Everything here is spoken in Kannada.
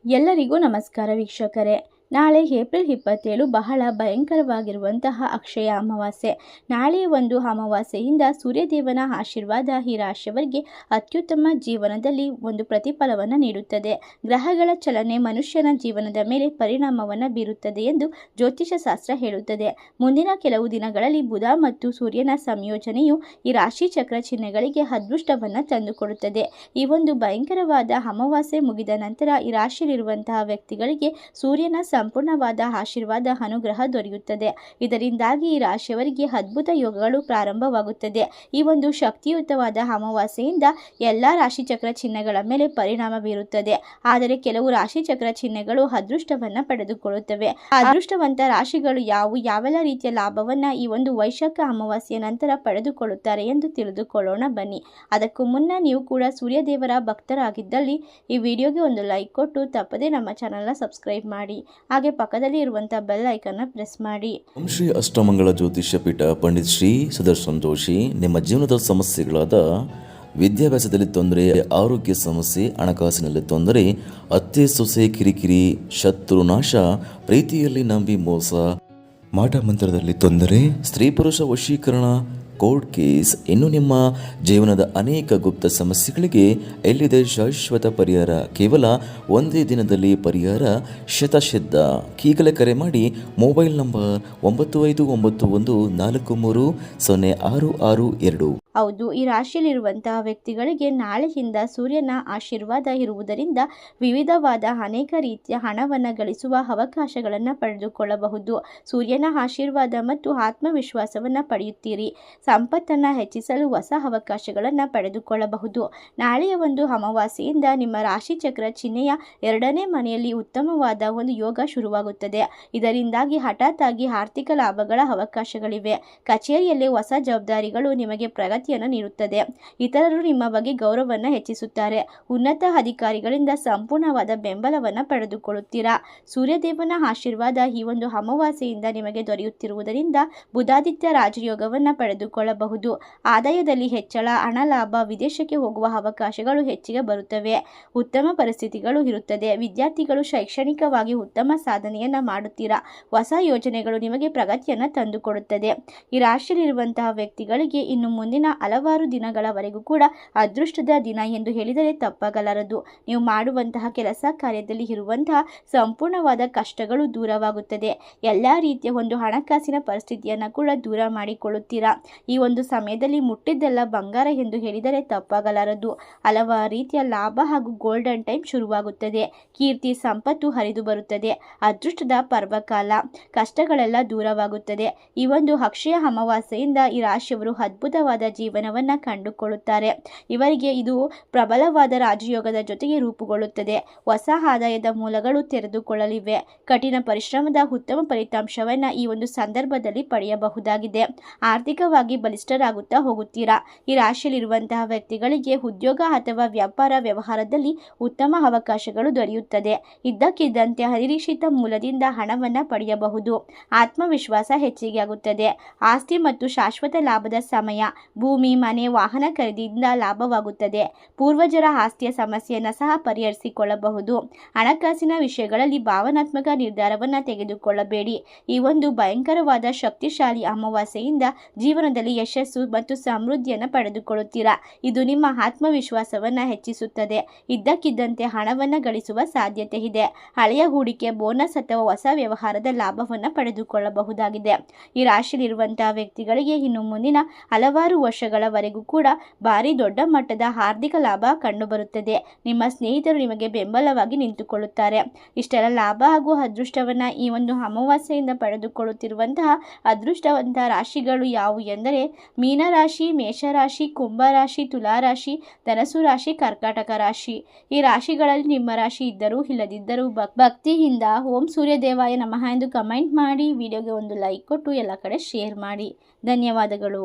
ಎಲ್ಲರಿಗೂ ನಮಸ್ಕಾರ ವೀಕ್ಷಕರೇ. ನಾಳೆ ಏಪ್ರಿಲ್ 27 ಬಹಳ ಭಯಂಕರವಾಗಿರುವಂತಹ ಅಕ್ಷಯ ಅಮಾವಾಸ್ಯೆ. ನಾಳೆ ಒಂದು ಅಮಾವಾಸ್ಯೆಯಿಂದ ಸೂರ್ಯದೇವನ ಆಶೀರ್ವಾದ ಈ ರಾಶಿಯವರಿಗೆ ಅತ್ಯುತ್ತಮ ಜೀವನದಲ್ಲಿ ಒಂದು ಪ್ರತಿಫಲವನ್ನು ನೀಡುತ್ತದೆ. ಗ್ರಹಗಳ ಚಲನೆ ಮನುಷ್ಯನ ಜೀವನದ ಮೇಲೆ ಪರಿಣಾಮವನ್ನು ಬೀರುತ್ತದೆ ಎಂದು ಜ್ಯೋತಿಷ ಶಾಸ್ತ್ರ ಹೇಳುತ್ತದೆ. ಮುಂದಿನ ಕೆಲವು ದಿನಗಳಲ್ಲಿ ಬುಧ ಮತ್ತು ಸೂರ್ಯನ ಸಂಯೋಜನೆಯು ಈ ರಾಶಿ ಚಕ್ರ ಚಿಹ್ನೆಗಳಿಗೆ ಅದೃಷ್ಟವನ್ನು ತಂದುಕೊಡುತ್ತದೆ. ಈ ಒಂದು ಭಯಂಕರವಾದ ಅಮಾವಾಸ್ಯೆ ಮುಗಿದ ನಂತರ ಈ ರಾಶಿಯಲ್ಲಿರುವಂತಹ ವ್ಯಕ್ತಿಗಳಿಗೆ ಸೂರ್ಯನ ಸಂಪೂರ್ಣವಾದ ಆಶೀರ್ವಾದ ಅನುಗ್ರಹ ದೊರೆಯುತ್ತದೆ. ಇದರಿಂದಾಗಿ ಈ ರಾಶಿಯವರಿಗೆ ಅದ್ಭುತ ಯೋಗಗಳು ಪ್ರಾರಂಭವಾಗುತ್ತದೆ. ಈ ಒಂದು ಶಕ್ತಿಯುತವಾದ ಅಮಾವಾಸ್ಯೆಯಿಂದ ಎಲ್ಲ ರಾಶಿಚಕ್ರ ಚಿಹ್ನೆಗಳ ಮೇಲೆ ಪರಿಣಾಮ ಬೀರುತ್ತದೆ. ಆದರೆ ಕೆಲವು ರಾಶಿಚಕ್ರ ಚಿಹ್ನೆಗಳು ಅದೃಷ್ಟವನ್ನು ಪಡೆದುಕೊಳ್ಳುತ್ತವೆ. ಅದೃಷ್ಟವಂತ ರಾಶಿಗಳು ಯಾವೆಲ್ಲ ರೀತಿಯ ಲಾಭವನ್ನ ಈ ಒಂದು ವೈಶಾಖ ಅಮಾವಾಸ್ಯೆಯ ನಂತರ ಪಡೆದುಕೊಳ್ಳುತ್ತಾರೆ ಎಂದು ತಿಳಿದುಕೊಳ್ಳೋಣ ಬನ್ನಿ. ಅದಕ್ಕೂ ಮುನ್ನ ನೀವು ಕೂಡ ಸೂರ್ಯದೇವರ ಭಕ್ತರಾಗಿದ್ದಲ್ಲಿ ಈ ವಿಡಿಯೋಗೆ ಒಂದು ಲೈಕ್ ಕೊಟ್ಟು ತಪ್ಪದೇ ನಮ್ಮ ಚಾನೆಲ್ನ ಸಬ್ಸ್ಕ್ರೈಬ್ ಮಾಡಿ, ಹಾಗೆ ಪಕ್ಕದಲ್ಲಿ ಇರುವಂತಹ ಬೆಲ್ ಐಕನ್ನ ಪ್ರೆಸ್ ಮಾಡಿ. ಓಂ ಶ್ರೀ ಅಷ್ಟಮಂಗಳ ಜ್ಯೋತಿಷ್ಯ ಪೀಠ ಪಂಡಿತ್ ಶ್ರೀ ಸುದರ್ಶನ್ ಜೋಶಿ. ನಿಮ್ಮ ಜೀವನದ ಸಮಸ್ಯೆಗಳಾದ ವಿದ್ಯಾಭ್ಯಾಸದಲ್ಲಿ ತೊಂದರೆ, ಆರೋಗ್ಯ ಸಮಸ್ಯೆ, ಹಣಕಾಸಿನಲ್ಲಿ ತೊಂದರೆ, ಅತ್ತೆ ಸೊಸೆ ಕಿರಿಕಿರಿ, ಶತ್ರುನಾಶ, ಪ್ರೀತಿಯಲ್ಲಿ ನಂಬಿ ಮೋಸ, ಮಾಟ ಮಂತ್ರದಲ್ಲಿ ತೊಂದರೆ, ಸ್ತ್ರೀ ಪುರುಷ ವಶೀಕರಣ, ಕೋರ್ಟ್ ಕೇಸ್, ಇನ್ನು ನಿಮ್ಮ ಜೀವನದ ಅನೇಕ ಗುಪ್ತ ಸಮಸ್ಯೆಗಳಿಗೆ ಎಲ್ಲಿದೆ ಶಾಶ್ವತ ಪರಿಹಾರ. ಕೇವಲ ಒಂದೇ ದಿನದಲ್ಲಿ ಪರಿಹಾರ ಶತಸಿದ್ಧ. ಈಗಲೇ ಕರೆ ಮಾಡಿ. Mobile number 9591430662. ಹೌದು, ಈ ರಾಶಿಯಲ್ಲಿರುವಂತಹ ವ್ಯಕ್ತಿಗಳಿಗೆ ನಾಳೆಯಿಂದ ಸೂರ್ಯನ ಆಶೀರ್ವಾದ ಇರುವುದರಿಂದ ವಿವಿಧವಾದ ಅನೇಕ ರೀತಿಯ ಹಣವನ್ನು ಗಳಿಸುವ ಅವಕಾಶಗಳನ್ನು ಪಡೆದುಕೊಳ್ಳಬಹುದು. ಸೂರ್ಯನ ಆಶೀರ್ವಾದ ಮತ್ತು ಆತ್ಮವಿಶ್ವಾಸವನ್ನು ಪಡೆಯುತ್ತೀರಿ. ಸಂಪತ್ತನ್ನು ಹೆಚ್ಚಿಸಲು ಹೊಸ ಅವಕಾಶಗಳನ್ನು ಪಡೆದುಕೊಳ್ಳಬಹುದು. ನಾಳೆಯ ಒಂದು ಅಮಾವಾಸ್ಯೆಯಿಂದ ನಿಮ್ಮ ರಾಶಿಚಕ್ರ ಚಿಹ್ನೆಯ 2ನೇ ಮನೆಯಲ್ಲಿ ಉತ್ತಮವಾದ ಒಂದು ಯೋಗ ಶುರುವಾಗುತ್ತದೆ. ಇದರಿಂದಾಗಿ ಹಠಾತ್ ಆಗಿ ಆರ್ಥಿಕ ಲಾಭಗಳ ಅವಕಾಶಗಳಿವೆ. ಕಚೇರಿಯಲ್ಲಿ ಹೊಸ ಜವಾಬ್ದಾರಿಗಳು ನಿಮಗೆ ಪ್ರಗತಿಯನ್ನು ನೀಡುತ್ತದೆ. ಇತರರು ನಿಮ್ಮ ಬಗ್ಗೆ ಗೌರವವನ್ನು ಹೆಚ್ಚಿಸುತ್ತಾರೆ. ಉನ್ನತ ಅಧಿಕಾರಿಗಳಿಂದ ಸಂಪೂರ್ಣವಾದ ಬೆಂಬಲವನ್ನು ಪಡೆದುಕೊಳ್ಳುತ್ತೀರಾ. ಸೂರ್ಯದೇವನ ಆಶೀರ್ವಾದ ಈ ಒಂದು ಅಮಾವಾಸ್ಯೆಯಿಂದ ನಿಮಗೆ ದೊರೆಯುತ್ತಿರುವುದರಿಂದ ಬುಧಾದಿತ್ಯ ರಾಜಯೋಗವನ್ನು ಪಡೆದುಕೊಳ್ಳಬಹುದು. ಆದಾಯದಲ್ಲಿ ಹೆಚ್ಚಳ, ಹಣ ಲಾಭ, ವಿದೇಶಕ್ಕೆ ಹೋಗುವ ಅವಕಾಶಗಳು ಹೆಚ್ಚಿಗೆ ಬರುತ್ತವೆ. ಉತ್ತಮ ಪರಿಸ್ಥಿತಿಗಳು ಇರುತ್ತದೆ. ವಿದ್ಯಾರ್ಥಿಗಳು ಶೈಕ್ಷಣಿಕವಾಗಿ ಉತ್ತಮ ಸಾಧನೆಯನ್ನ ಮಾಡುತ್ತೀರಾ. ಹೊಸ ಯೋಜನೆಗಳು ನಿಮಗೆ ಪ್ರಗತಿಯನ್ನು ತಂದುಕೊಡುತ್ತದೆ. ಈ ರಾಶಿಯಲ್ಲಿರುವಂತಹ ವ್ಯಕ್ತಿಗಳಿಗೆ ಇನ್ನು ಮುಂದಿನ ಹಲವಾರು ದಿನಗಳವರೆಗೂ ಕೂಡ ಅದೃಷ್ಟದ ದಿನ ಎಂದು ಹೇಳಿದರೆ ತಪ್ಪಾಗಲಾರದು. ನೀವು ಮಾಡುವಂತಹ ಕೆಲಸ ಕಾರ್ಯದಲ್ಲಿ ಇರುವಂತಹ ಸಂಪೂರ್ಣವಾದ ಕಷ್ಟಗಳು ದೂರವಾಗುತ್ತದೆ. ಎಲ್ಲ ರೀತಿಯ ಒಂದು ಹಣಕಾಸಿನ ಪರಿಸ್ಥಿತಿಯನ್ನು ಕೂಡ ದೂರ ಮಾಡಿಕೊಳ್ಳುತ್ತೀರಾ. ಈ ಒಂದು ಸಮಯದಲ್ಲಿ ಮುಟ್ಟಿದ್ದೆಲ್ಲ ಬಂಗಾರ ಎಂದು ಹೇಳಿದರೆ ತಪ್ಪಾಗಲಾರದು. ಹಲವಾರು ರೀತಿಯ ಲಾಭ ಹಾಗೂ ಗೋಲ್ಡನ್ ಟೈಮ್ ಶುರುವಾಗುತ್ತದೆ. ಕೀರ್ತಿ ಸಂಪತ್ತು ಹರಿದು ಬರುತ್ತದೆ. ಅದೃಷ್ಟದ ಪರ್ವಕಾಲ. ಕಷ್ಟಗಳೆಲ್ಲ ದೂರವಾಗುತ್ತದೆ. ಈ ಒಂದು ಅಕ್ಷಯ ಅಮಾವಾಸ್ಯೆಯಿಂದ ಈ ರಾಶಿಯವರು ಅದ್ಭುತವಾದ ಜೀವನವನ್ನ ಕಂಡುಕೊಳ್ಳುತ್ತಾರೆ. ಇವರಿಗೆ ಇದು ಪ್ರಬಲವಾದ ರಾಜಯೋಗದ ಜೊತೆಗೆ ರೂಪುಗೊಳ್ಳುತ್ತದೆ. ಹೊಸ ಆದಾಯದ ಮೂಲಗಳು ತೆರೆದುಕೊಳ್ಳಲಿವೆ. ಕಠಿಣ ಪರಿಶ್ರಮದ ಉತ್ತಮ ಫಲಿತಾಂಶವನ್ನ ಈ ಒಂದು ಸಂದರ್ಭದಲ್ಲಿ ಪಡೆಯಬಹುದಾಗಿದೆ. ಆರ್ಥಿಕವಾಗಿ ಬಲಿಷ್ಠರಾಗುತ್ತಾ ಹೋಗುತ್ತೀರಾ. ಈ ರಾಶಿಯಲ್ಲಿರುವಂತಹ ವ್ಯಕ್ತಿಗಳಿಗೆ ಉದ್ಯೋಗ ಅಥವಾ ವ್ಯಾಪಾರ ವ್ಯವಹಾರದಲ್ಲಿ ಉತ್ತಮ ಅವಕಾಶಗಳು ದೊರೆಯುತ್ತದೆ. ಇದ್ದಕ್ಕಿದ್ದಂತೆ ಅನಿರೀಕ್ಷಿತ ಮೂಲದಿಂದ ಹಣವನ್ನು ಪಡೆಯಬಹುದು. ಆತ್ಮವಿಶ್ವಾಸ ಹೆಚ್ಚಿಗೆ ಆಗುತ್ತದೆ. ಆಸ್ತಿ ಮತ್ತು ಶಾಶ್ವತ ಲಾಭದ ಸಮಯ. ಭೂಮಿ, ಮನೆ, ವಾಹನ ಖರೀದಿಯಿಂದ ಲಾಭವಾಗುತ್ತದೆ. ಪೂರ್ವಜರ ಆಸ್ತಿಯ ಸಮಸ್ಯೆಯನ್ನು ಸಹ ಪರಿಹರಿಸಿಕೊಳ್ಳಬಹುದು. ಹಣಕಾಸಿನ ವಿಷಯಗಳಲ್ಲಿ ಭಾವನಾತ್ಮಕ ನಿರ್ಧಾರವನ್ನು ತೆಗೆದುಕೊಳ್ಳಬೇಡಿ. ಈ ಒಂದು ಭಯಂಕರವಾದ ಶಕ್ತಿಶಾಲಿ ಅಮಾವಾಸ್ಯೆಯಿಂದ ಜೀವನದಲ್ಲಿ ಯಶಸ್ಸು ಮತ್ತು ಸಮೃದ್ಧಿಯನ್ನು ಪಡೆದುಕೊಳ್ಳುತ್ತೀರಾ. ಇದು ನಿಮ್ಮ ಆತ್ಮವಿಶ್ವಾಸವನ್ನು ಹೆಚ್ಚಿಸುತ್ತದೆ. ಇದ್ದಕ್ಕಿದ್ದಂತೆ ಹಣವನ್ನು ಗಳಿಸುವ ಸಾಧ್ಯತೆ ಇದೆ. ಹಳೆಯ ಹೂಡಿಕೆ, ಬೋನಸ್ ಅಥವಾ ಹೊಸ ವ್ಯವಹಾರದ ಲಾಭವನ್ನು ಪಡೆದುಕೊಳ್ಳಬಹುದಾಗಿದೆ. ಈ ರಾಶಿಯಲ್ಲಿರುವಂತಹ ವ್ಯಕ್ತಿಗಳಿಗೆ ಇನ್ನು ಮುಂದಿನ ಹಲವಾರು ವರ್ಷಗಳವರೆಗೂ ಕೂಡ ಭಾರಿ ದೊಡ್ಡ ಮಟ್ಟದ ಆರ್ಥಿಕ ಲಾಭ ಕಂಡುಬರುತ್ತದೆ. ನಿಮ್ಮ ಸ್ನೇಹಿತರು ನಿಮಗೆ ಬೆಂಬಲವಾಗಿ ನಿಂತುಕೊಳ್ಳುತ್ತಾರೆ. ಇಷ್ಟೆಲ್ಲ ಲಾಭ ಹಾಗೂ ಅದೃಷ್ಟವನ್ನು ಈ ಒಂದು ಅಮಾವಾಸ್ಯೆಯಿಂದ ಪಡೆದುಕೊಳ್ಳುತ್ತಿರುವಂತಹ ಅದೃಷ್ಟವಂತ ರಾಶಿಗಳು ಯಾವುವು ಎಂದರೆ ಮೀನರಾಶಿ, ಮೇಷರಾಶಿ, ಕುಂಭರಾಶಿ, ತುಲಾರಾಶಿ, ಧನಸು ರಾಶಿ, ಕರ್ಕಾಟಕ ರಾಶಿ. ಈ ರಾಶಿಗಳಲ್ಲಿ ನಿಮ್ಮ ರಾಶಿ ಇದ್ದರೂ ಇಲ್ಲದಿದ್ದರೂ ಭಕ್ತಿಯಿಂದ ಓಂ ಸೂರ್ಯದೇವಾಯ ನಮಃ ಎಂದು ಕಮೆಂಟ್ ಮಾಡಿ. ವಿಡಿಯೋಗೆ ಒಂದು ಲೈಕ್ ಕೊಟ್ಟು ಎಲ್ಲ ಕಡೆ ಶೇರ್ ಮಾಡಿ. ಧನ್ಯವಾದಗಳು.